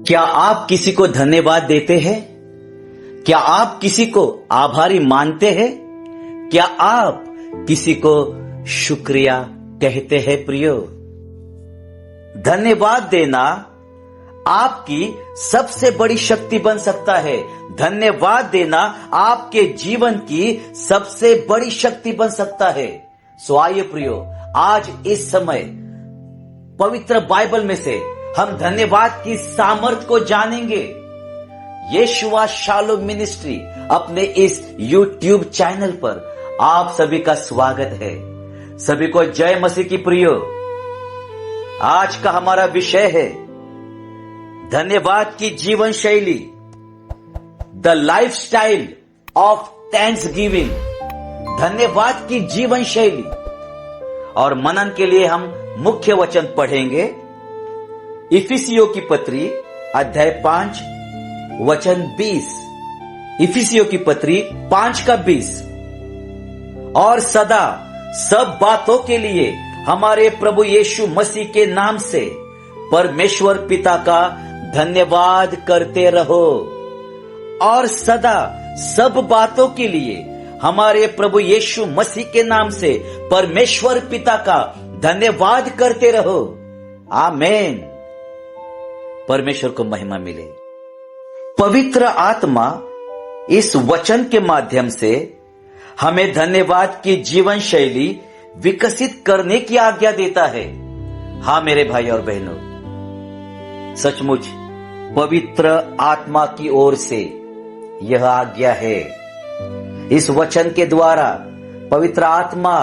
क्या आप किसी को धन्यवाद देते हैं? क्या आप किसी को आभारी मानते हैं? क्या आप किसी को शुक्रिया कहते हैं प्रियो? धन्यवाद देना आपकी सबसे बड़ी शक्ति बन सकता है। धन्यवाद देना आपके जीवन की सबसे बड़ी शक्ति बन सकता है। सो आइए प्रियो, आज इस समय पवित्र बाइबल में से हम धन्यवाद की सामर्थ को जानेंगे। यीशुआ शालोम मिनिस्ट्री अपने इस YouTube चैनल पर आप सभी का स्वागत है। सभी को जय मसीह की प्रियो। आज का हमारा विषय है धन्यवाद की जीवन शैली, द लाइफस्टाइल ऑफ थैंक्सगिविंग। धन्यवाद की जीवन शैली। और मनन के लिए हम मुख्य वचन पढ़ेंगे इफिसियों की पत्री अध्याय 5 वचन 20। इफिसियों की पत्री 5 का 20। और सदा सब बातों के लिए हमारे प्रभु यीशु मसीह के नाम से परमेश्वर पिता का धन्यवाद करते रहो। और सदा सब बातों के लिए हमारे प्रभु यीशु मसीह के नाम से परमेश्वर पिता का धन्यवाद करते रहो। आमीन। परमेश्वर को महिमा मिले। पवित्र आत्मा इस वचन के माध्यम से हमें धन्यवाद की जीवन शैली विकसित करने की आज्ञा देता है। हाँ मेरे भाई और बहनों, सचमुच पवित्र आत्मा की ओर से यह आज्ञा है। इस वचन के द्वारा पवित्र आत्मा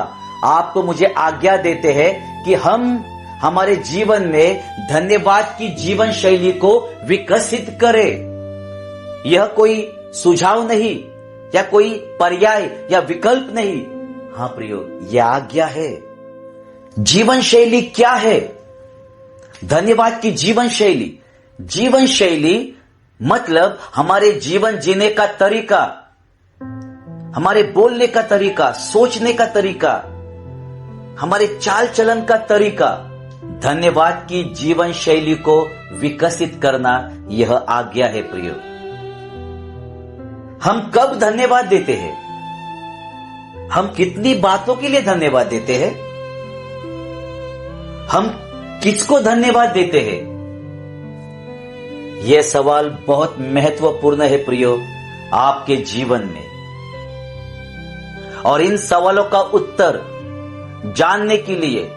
आपको मुझे आज्ञा देते हैं कि हम हमारे जीवन में धन्यवाद की जीवन शैली को विकसित करें। यह कोई सुझाव नहीं या कोई पर्याय या विकल्प नहीं। हाँ प्रियो, यह आज्ञा है। जीवन शैली क्या है? धन्यवाद की जीवन शैली। जीवन शैली मतलब हमारे जीवन जीने का तरीका, हमारे बोलने का तरीका, सोचने का तरीका, हमारे चाल चलन का तरीका। धन्यवाद की जीवन शैली को विकसित करना यह आज्ञा है प्रियो। हम कब धन्यवाद देते हैं? हम कितनी बातों के लिए धन्यवाद देते हैं? हम किसको धन्यवाद देते हैं? यह सवाल बहुत महत्वपूर्ण है प्रियो आपके जीवन में। और इन सवालों का उत्तर जानने के लिए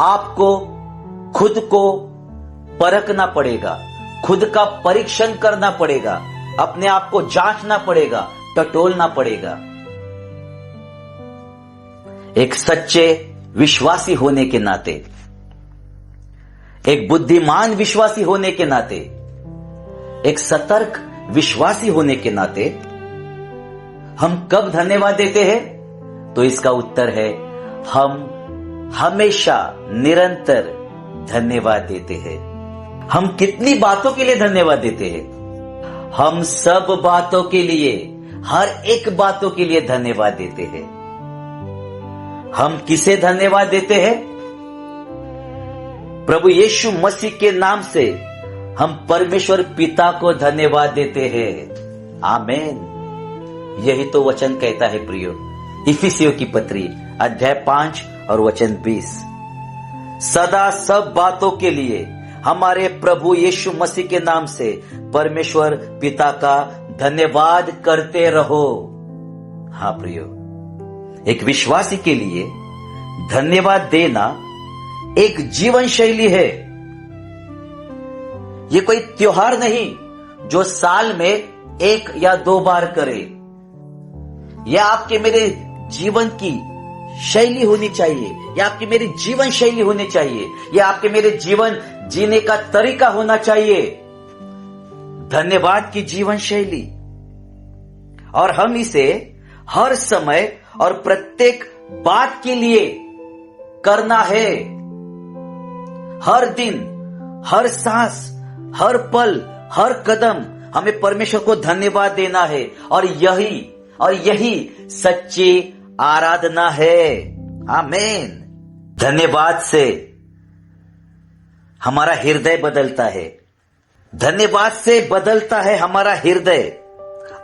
आपको खुद को परखना पड़ेगा, खुद का परीक्षण करना पड़ेगा, अपने आप को जांचना पड़ेगा, टटोलना पड़ेगा। एक सच्चे विश्वासी होने के नाते, एक बुद्धिमान विश्वासी होने के नाते, एक सतर्क विश्वासी होने के नाते हम कब धन्यवाद देते हैं? तो इसका उत्तर है हम हमेशा निरंतर धन्यवाद देते हैं। हम कितनी बातों के लिए धन्यवाद देते हैं? हम सब बातों के लिए, हर एक बातों के लिए धन्यवाद देते हैं। हम किसे धन्यवाद देते हैं? प्रभु यीशु मसीह के नाम से हम परमेश्वर पिता को धन्यवाद देते हैं। आमीन। यही तो वचन कहता है प्रियो, इफिसियों की पत्री अध्याय 5 और वचन 20। सदा सब बातों के लिए हमारे प्रभु यीशु मसीह के नाम से परमेश्वर पिता का धन्यवाद करते रहो। हाँ प्रियो, एक विश्वासी के लिए धन्यवाद देना एक जीवन शैली है। ये कोई त्योहार नहीं जो साल में 1 या 2 बार करे। यह आपके मेरे जीवन की शैली होनी चाहिए। यह आपकी मेरी जीवन शैली होनी चाहिए। यह आपके मेरे जीवन जीने का तरीका होना चाहिए। धन्यवाद की जीवन शैली। और हम इसे हर समय और प्रत्येक बात के लिए करना है। हर दिन, हर सांस, हर पल, हर कदम हमें परमेश्वर को धन्यवाद देना है। और यही सच्ची आराधना है। आमीन। धन्यवाद से हमारा हृदय बदलता है। धन्यवाद से बदलता है हमारा हृदय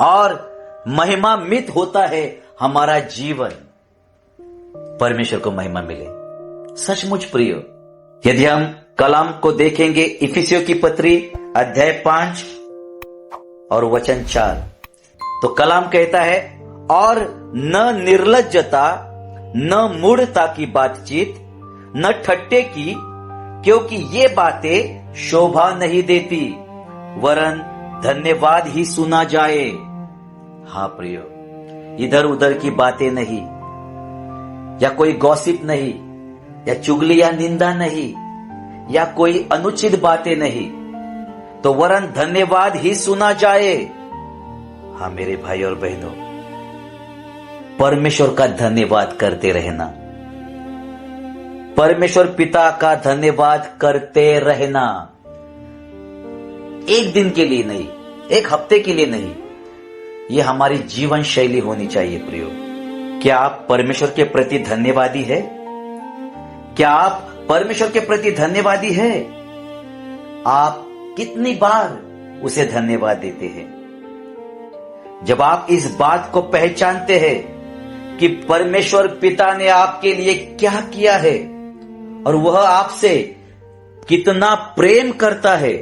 और महिमान्वित होता है हमारा जीवन। परमेश्वर को महिमा मिले। सचमुच प्रियो, यदि हम कलाम को देखेंगे, इफिसियों की पत्री अध्याय 5 और वचन 4, तो कलाम कहता है, और न निर्लज्जता, न मूढ़ता की बातचीत, न ठट्टे की, क्योंकि ये बातें शोभा नहीं देती, वरन धन्यवाद ही सुना जाए। हाँ प्रियो, इधर उधर की बातें नहीं, या कोई गॉसिप नहीं, या चुगली या निंदा नहीं, या कोई अनुचित बातें नहीं, तो वरन धन्यवाद ही सुना जाए। हाँ मेरे भाई और बहनों, परमेश्वर का धन्यवाद करते रहना, परमेश्वर पिता का धन्यवाद करते रहना। एक दिन के लिए नहीं, एक हफ्ते के लिए नहीं, ये हमारी जीवन शैली होनी चाहिए प्रियो। क्या आप परमेश्वर के प्रति धन्यवादी है? क्या आप परमेश्वर के प्रति धन्यवादी है? आप कितनी बार उसे धन्यवाद देते हैं? जब आप इस बात को पहचानते हैं कि परमेश्वर पिता ने आपके लिए क्या किया है और वह आपसे कितना प्रेम करता है,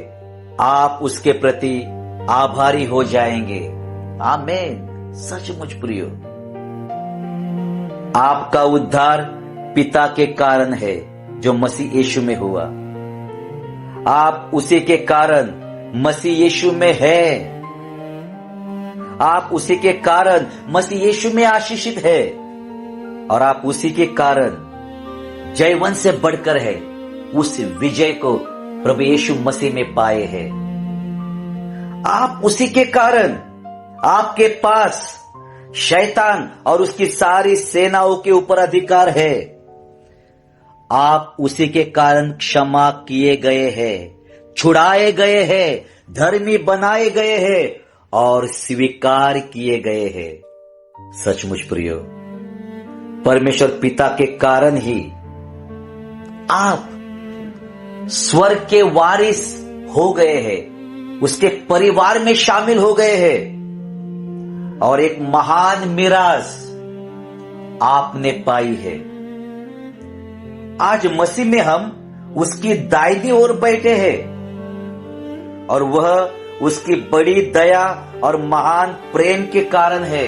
आप उसके प्रति आभारी हो जाएंगे। आमीन। सचमुच प्रियो, आपका उद्धार पिता के कारण है जो मसीह यीशु में हुआ। आप उसी के कारण मसीह यीशु में है। आप उसी के कारण मसीह यीशु में आशीषित है और आप उसी के कारण जयवंत से बढ़कर है उस विजय को प्रभु यीशु मसीह में पाए हैं। आप उसी के कारण आपके पास शैतान और उसकी सारी सेनाओं के ऊपर अधिकार है। आप उसी के कारण क्षमा किए गए हैं, छुड़ाए गए हैं, धर्मी बनाए गए हैं और स्वीकार किए गए हैं। सचमुच प्रियो, परमेश्वर पिता के कारण ही आप स्वर्ग के वारिस हो गए हैं, उसके परिवार में शामिल हो गए हैं और एक महान मिरास आपने पाई है। आज मसीह में हम उसकी दाहिनी ओर बैठे हैं और वह उसकी बड़ी दया और महान प्रेम के कारण है।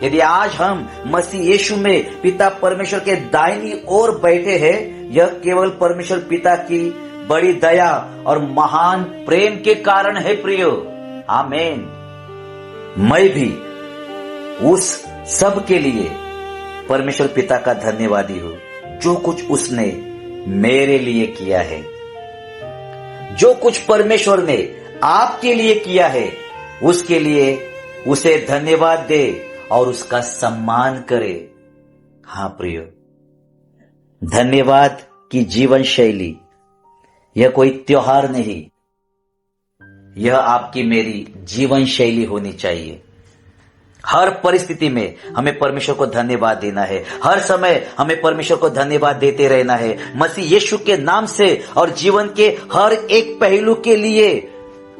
यदि आज हम मसीह यीशु में पिता परमेश्वर के दाहिनी ओर बैठे हैं, यह केवल परमेश्वर पिता की बड़ी दया और महान प्रेम के कारण है प्रियो। आमीन। मैं भी उस सब के लिए परमेश्वर पिता का धन्यवादी हूं, जो कुछ उसने मेरे लिए किया है। जो कुछ परमेश्वर ने आपके लिए किया है, उसके लिए उसे धन्यवाद दे और उसका सम्मान करे। हाँ प्रियो, धन्यवाद की जीवन शैली यह कोई त्योहार नहीं, यह आपकी मेरी जीवन शैली होनी चाहिए। हर परिस्थिति में हमें परमेश्वर को धन्यवाद देना है, हर समय हमें परमेश्वर को धन्यवाद देते रहना है, मसीह यीशु के नाम से और जीवन के हर एक पहलू के लिए,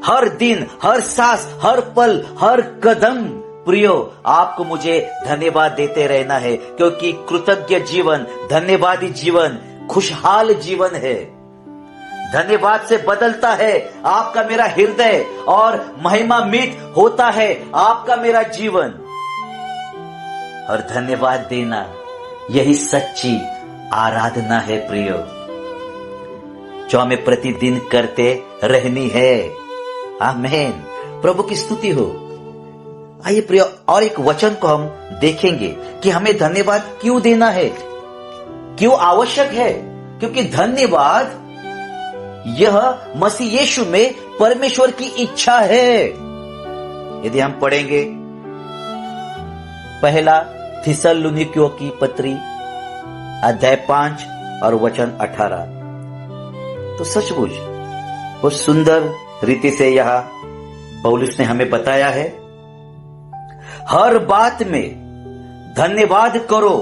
हर दिन, हर सांस, हर पल, हर कदम प्रियो आपको मुझे धन्यवाद देते रहना है, क्योंकि कृतज्ञ जीवन, धन्यवादी जीवन खुशहाल जीवन है। धन्यवाद से बदलता है आपका मेरा हृदय और महिमान्वित होता है आपका मेरा जीवन। और धन्यवाद देना यही सच्ची आराधना है प्रियो, जो हमें प्रतिदिन करते रहनी है। आमीन। प्रभु की स्तुति हो। आइए प्रियो, और एक वचन को हम देखेंगे कि हमें धन्यवाद क्यों देना है, क्यों आवश्यक है। क्योंकि धन्यवाद यह मसीह यीशु में परमेश्वर की इच्छा है। यदि हम पढ़ेंगे पहला थिस्सलुनीकियों की पत्री अध्याय 5 और वचन 18, तो सचमुच बहुत सुंदर रीति से यहां पौलुस ने हमें बताया है, हर बात में धन्यवाद करो,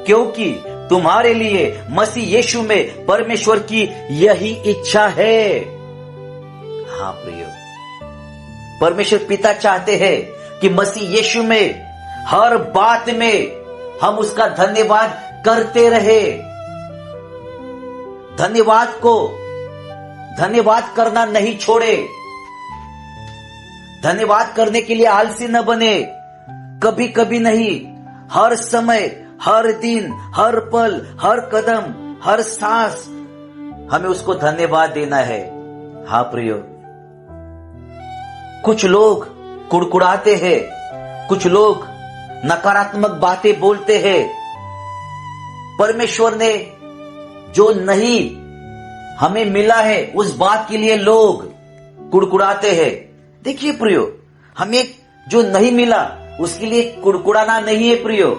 क्योंकि तुम्हारे लिए मसीह यीशु में परमेश्वर की यही इच्छा है। हाँ प्रियो, परमेश्वर पिता चाहते हैं कि मसीह यीशु में हर बात में हम उसका धन्यवाद करते रहे। धन्यवाद करना नहीं छोड़े। धन्यवाद करने के लिए आलसी न बने, कभी कभी नहीं, हर समय, हर दिन, हर पल, हर कदम, हर सांस हमें उसको धन्यवाद देना है। हाँ प्रियो, कुछ लोग कुड़कुड़ाते हैं, कुछ लोग नकारात्मक बातें बोलते हैं। परमेश्वर ने जो नहीं हमें मिला है उस बात के लिए लोग कुड़कुड़ाते हैं। देखिए प्रियो, हमें जो नहीं मिला उसके लिए कुड़कुड़ाना नहीं है प्रियो,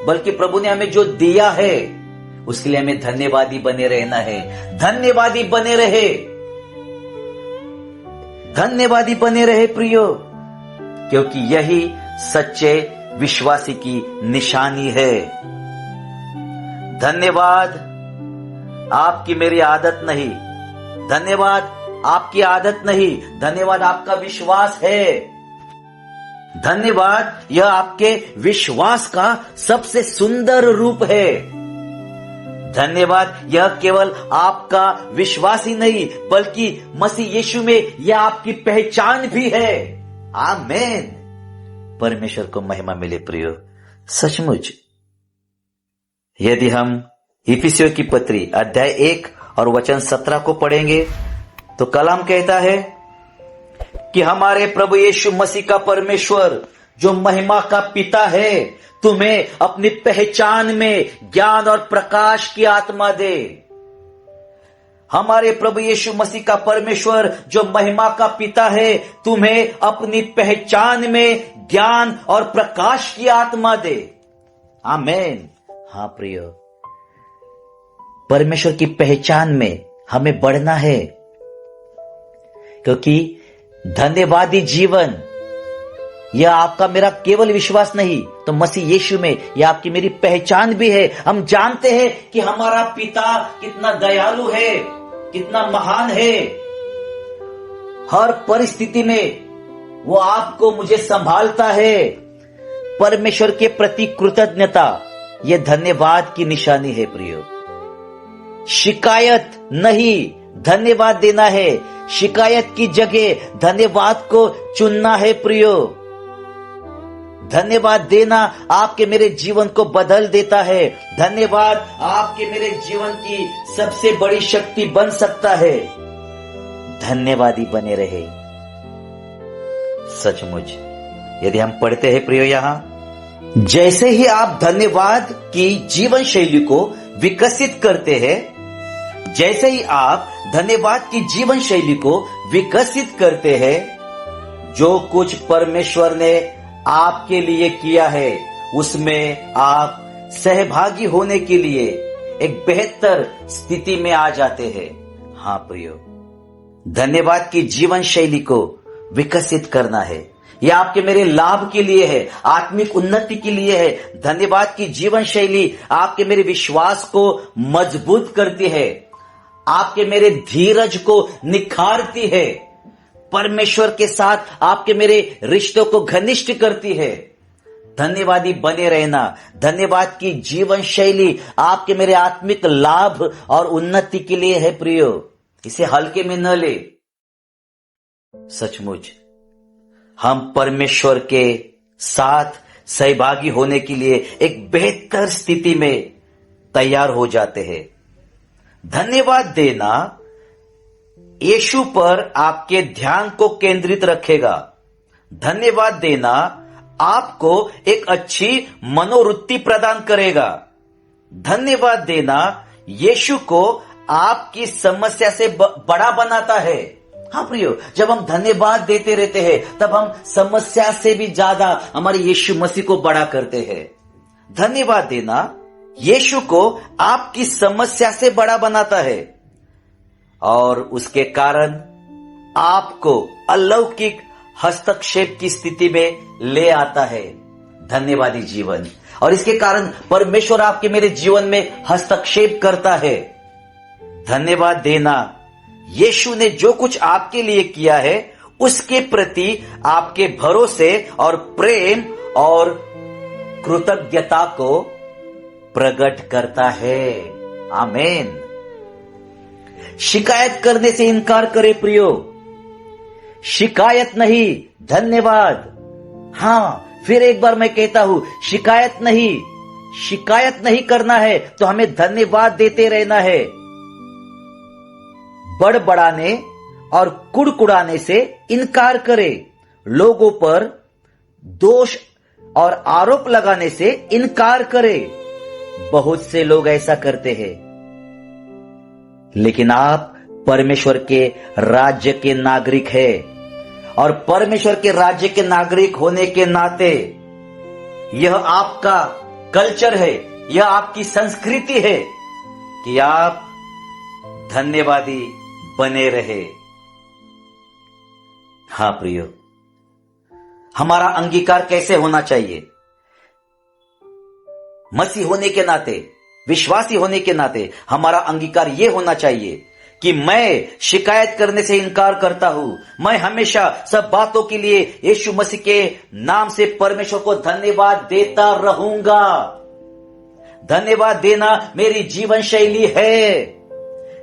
बल्कि प्रभु ने हमें जो दिया है उसके लिए हमें धन्यवादी बने रहना है। धन्यवादी बने रहे, धन्यवादी बने रहे प्रियो, क्योंकि यही सच्चे विश्वासी की निशानी है। धन्यवाद आपकी मेरी आदत नहीं, धन्यवाद आपकी आदत नहीं, धन्यवाद आपका विश्वास है। धन्यवाद यह आपके विश्वास का सबसे सुंदर रूप है। धन्यवाद यह केवल आपका विश्वास ही नहीं, बल्कि मसीह यीशु में यह आपकी पहचान भी है। आमीन। परमेश्वर को महिमा मिले प्रियो। सचमुच यदि हम इफिसियों की पत्री अध्याय 1 और वचन 17 को पढ़ेंगे तो कलाम कहता है कि हमारे प्रभु यीशु मसीह का परमेश्वर जो महिमा का पिता है तुम्हें अपनी पहचान में ज्ञान और प्रकाश की आत्मा दे। हमारे प्रभु यीशु मसीह का परमेश्वर जो महिमा का पिता है तुम्हें अपनी पहचान में ज्ञान और प्रकाश की आत्मा दे। आमीन। हाँ प्रियो, परमेश्वर की पहचान में हमें बढ़ना है, क्योंकि धन्यवादी जीवन यह आपका मेरा केवल विश्वास नहीं, तो मसीह यीशु में यह आपकी मेरी पहचान भी है। हम जानते हैं कि हमारा पिता कितना दयालु है, कितना महान है। हर परिस्थिति में वो आपको मुझे संभालता है। परमेश्वर के प्रति कृतज्ञता यह धन्यवाद की निशानी है प्रियो। शिकायत नहीं, धन्यवाद देना है। शिकायत की जगह धन्यवाद को चुनना है प्रियो। धन्यवाद देना आपके मेरे जीवन को बदल देता है। धन्यवाद आपके मेरे जीवन की सबसे बड़ी शक्ति बन सकता है। धन्यवादी बने रहे। सचमुच यदि हम पढ़ते हैं प्रियो, यहां जैसे ही आप धन्यवाद की जीवन शैली को विकसित करते हैं, जैसे ही आप धन्यवाद की जीवन शैली को विकसित करते हैं, जो कुछ परमेश्वर ने आपके लिए किया है उसमें आप सहभागी होने के लिए एक बेहतर स्थिति में आ जाते हैं। हाँ प्रियो, धन्यवाद की जीवन शैली को विकसित करना है। यह आपके मेरे लाभ के लिए है, आत्मिक उन्नति के लिए है। धन्यवाद की जीवन शैली आपके मेरे विश्वास को मजबूत करती है, आपके मेरे धीरज को निखारती है, परमेश्वर के साथ आपके मेरे रिश्तों को घनिष्ठ करती है। धन्यवादी बने रहना, धन्यवाद की जीवन शैली आपके मेरे आत्मिक लाभ और उन्नति के लिए है प्रियो। इसे हल्के में न ले। सचमुच हम परमेश्वर के साथ सहभागी होने के लिए एक बेहतर स्थिति में तैयार हो जाते हैं। धन्यवाद देना यीशु पर आपके ध्यान को केंद्रित रखेगा। धन्यवाद देना आपको एक अच्छी मनोवृत्ति प्रदान करेगा। धन्यवाद देना यीशु को आपकी समस्या से बड़ा बनाता है। हाँ प्रियो, जब हम धन्यवाद देते रहते हैं तब हम समस्या से भी ज्यादा हमारे यीशु मसीह को बड़ा करते हैं। धन्यवाद देना यीशु को आपकी समस्या से बड़ा बनाता है और उसके कारण आपको अलौकिक हस्तक्षेप की स्थिति में ले आता है। धन्यवादी जीवन। और इसके कारण परमेश्वर आपके मेरे जीवन में हस्तक्षेप करता है। धन्यवाद देना, यीशु ने जो कुछ आपके लिए किया है उसके प्रति आपके भरोसे और प्रेम और कृतज्ञता को प्रकट करता है। आमीन। शिकायत करने से इनकार करें प्रियो, शिकायत नहीं, धन्यवाद। हां, फिर एक बार मैं कहता हूं, शिकायत नहीं करना है तो हमें धन्यवाद देते रहना है। बड़बड़ाने और कुड़कुड़ाने से इनकार करें, लोगों पर दोष और आरोप लगाने से इनकार करें। बहुत से लोग ऐसा करते हैं, लेकिन आप परमेश्वर के राज्य के नागरिक हैं, और परमेश्वर के राज्य के नागरिक होने के नाते यह आपका कल्चर है, यह आपकी संस्कृति है कि आप धन्यवादी बने रहे। हां प्रियो, हमारा अंगीकार कैसे होना चाहिए? मसीह होने के नाते, विश्वासी होने के नाते हमारा अंगीकार यह होना चाहिए कि मैं शिकायत करने से इनकार करता हूं। मैं हमेशा सब बातों के लिए यीशु मसीह के नाम से परमेश्वर को धन्यवाद देता रहूंगा। धन्यवाद देना मेरी जीवन शैली है,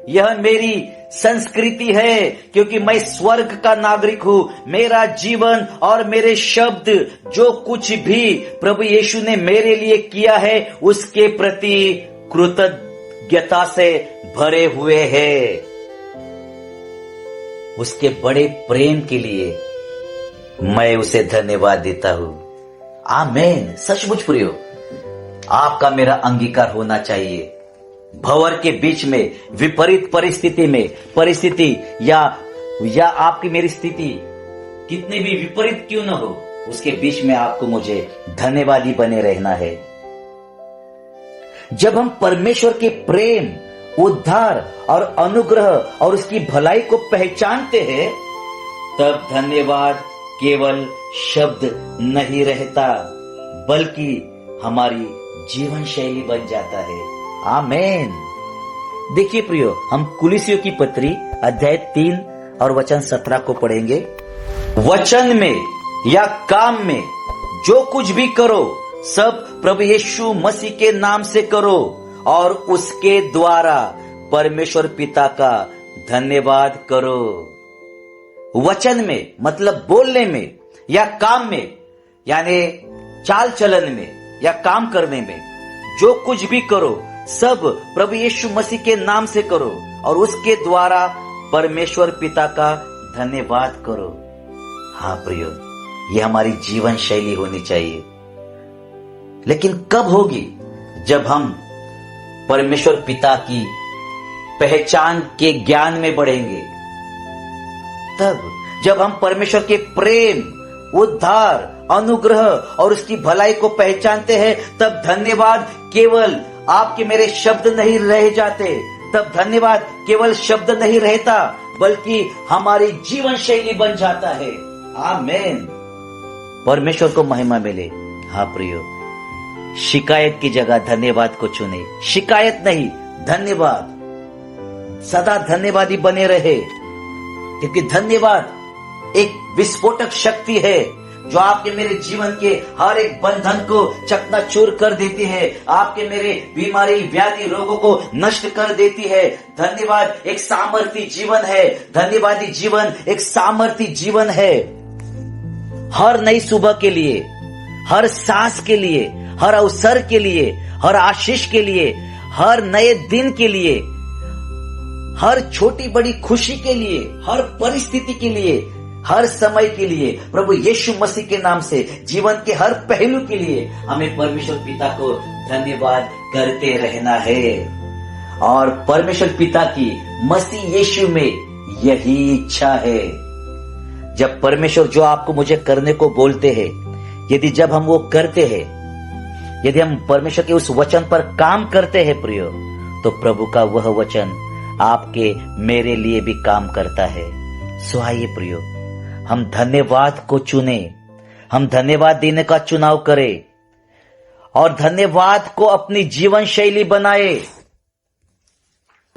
यह मेरी संस्कृति है, क्योंकि मैं स्वर्ग का नागरिक हूं। मेरा जीवन और मेरे शब्द, जो कुछ भी प्रभु यीशु ने मेरे लिए किया है, उसके प्रति कृतज्ञता से भरे हुए हैं। उसके बड़े प्रेम के लिए मैं उसे धन्यवाद देता हूं। आमीन। सचमुच प्रियो, आपका मेरा अंगीकार होना चाहिए। भंवर के बीच में, विपरीत परिस्थिति या आपकी मेरी स्थिति कितनी भी विपरीत क्यों न हो, उसके बीच में आपको मुझे धन्यवादी बने रहना है। जब हम परमेश्वर के प्रेम, उद्धार और अनुग्रह और उसकी भलाई को पहचानते हैं, तब धन्यवाद केवल शब्द नहीं रहता, बल्कि हमारी जीवन शैली बन जाता है। आमीन। देखिए प्रियो, हम कुलिसियों की पत्री अध्याय 3 और वचन 17 को पढ़ेंगे। वचन में या काम में जो कुछ भी करो, सब प्रभु यीशु मसीह के नाम से करो, और उसके द्वारा परमेश्वर पिता का धन्यवाद करो। वचन में मतलब बोलने में या काम में, यानी चाल चलन में या काम करने में, जो कुछ भी करो सब प्रभु यीशु मसीह के नाम से करो, और उसके द्वारा परमेश्वर पिता का धन्यवाद करो। हाँ प्रियो, ये हमारी जीवन शैली होनी चाहिए। लेकिन कब होगी? जब हम परमेश्वर पिता की पहचान के ज्ञान में बढ़ेंगे, तब जब हम परमेश्वर के प्रेम, उद्धार, अनुग्रह और उसकी भलाई को पहचानते हैं, तब धन्यवाद केवल आपके मेरे शब्द नहीं रह जाते, तब धन्यवाद केवल शब्द नहीं रहता, बल्कि हमारी जीवन शैली बन जाता है। आमीन। परमेश्वर को महिमा मिले। हाँ प्रियो, शिकायत की जगह धन्यवाद को चुने। शिकायत नहीं, धन्यवाद। सदा धन्यवादी बने रहे, क्योंकि धन्यवाद एक विस्फोटक शक्ति है जो आपके मेरे जीवन के हर एक बंधन को चकनाचूर कर देती है, आपके मेरे बीमारी, व्याधि, रोगों को नष्ट कर देती है। धन्यवाद एक सामर्थी जीवन है। धन्यवादी जीवन एक सामर्थी जीवन है। हर नई सुबह के लिए, हर सांस के लिए, हर अवसर के लिए, हर आशीष के लिए, हर नए दिन के लिए, हर छोटी बड़ी खुशी के लिए, हर परिस्थिति के लिए, हर समय के लिए, प्रभु यीशु मसीह के नाम से जीवन के हर पहलू के लिए हमें परमेश्वर पिता को धन्यवाद करते रहना है। और परमेश्वर पिता की मसीह यीशु में यही इच्छा है। जब परमेश्वर जो आपको मुझे करने को बोलते हैं, यदि जब हम वो करते हैं, यदि हम परमेश्वर के उस वचन पर काम करते हैं प्रियो, तो प्रभु का वह वचन आपके मेरे लिए भी काम करता है। सो आइए प्रियो, हम धन्यवाद को चुने, हम धन्यवाद देने का चुनाव करें। और धन्यवाद को अपनी जीवन शैली बनाए।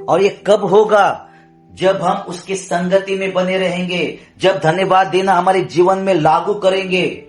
और ये कब होगा? जब हम उसकी संगति में बने रहेंगे, जब धन्यवाद देना हमारे जीवन में लागू करेंगे।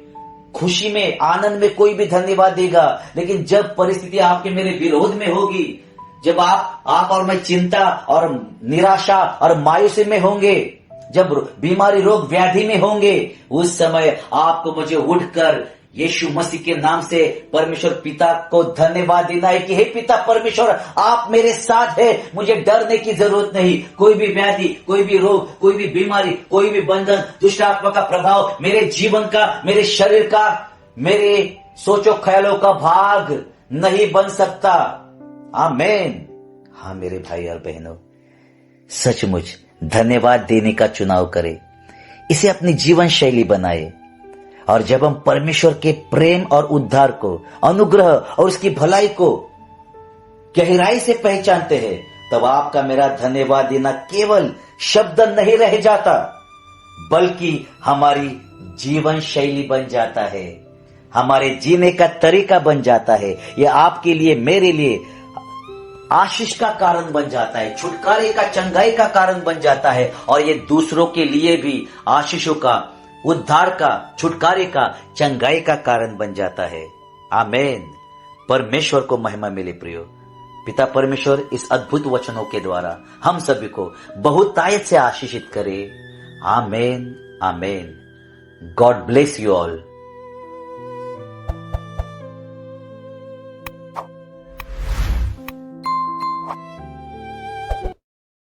खुशी में, आनंद में कोई भी धन्यवाद देगा, लेकिन जब परिस्थिति आपके मेरे विरोध में होगी, जब आप और मैं चिंता और निराशा और मायूसी में होंगे, जब बीमारी रोग व्याधि में होंगे, उस समय आपको मुझे उठकर यीशु मसीह के नाम से परमेश्वर पिता को धन्यवाद देना है कि हे पिता परमेश्वर, आप मेरे साथ है, मुझे डरने की जरूरत नहीं। कोई भी व्याधि, कोई भी रोग, कोई भी बीमारी, कोई भी बंधन, दुष्ट आत्मा का प्रभाव मेरे जीवन का, मेरे शरीर का, मेरे सोचो ख्यालों का भाग नहीं बन सकता। आमीन। हाँ मेरे भाई और बहनों, सचमुच धन्यवाद देने का चुनाव करें, इसे अपनी जीवन शैली बनाए। और जब हम परमेश्वर के प्रेम और उद्धार को, अनुग्रह और उसकी भलाई को गहराई से पहचानते हैं, तब आपका मेरा धन्यवाद देना केवल शब्द नहीं रह जाता, बल्कि हमारी जीवन शैली बन जाता है, हमारे जीने का तरीका बन जाता है। यह आपके लिए, मेरे लिए आशीष का कारण बन जाता है, छुटकारे का, चंगाई का कारण बन जाता है, और ये दूसरों के लिए भी आशीषों का, उद्धार का, छुटकारे का, चंगाई का कारण बन जाता है। आमीन। परमेश्वर को महिमा मिले प्रियो। पिता परमेश्वर इस अद्भुत वचनों के द्वारा हम सभी को बहुतायत से आशीषित करे। आमीन। आमीन। God bless you all.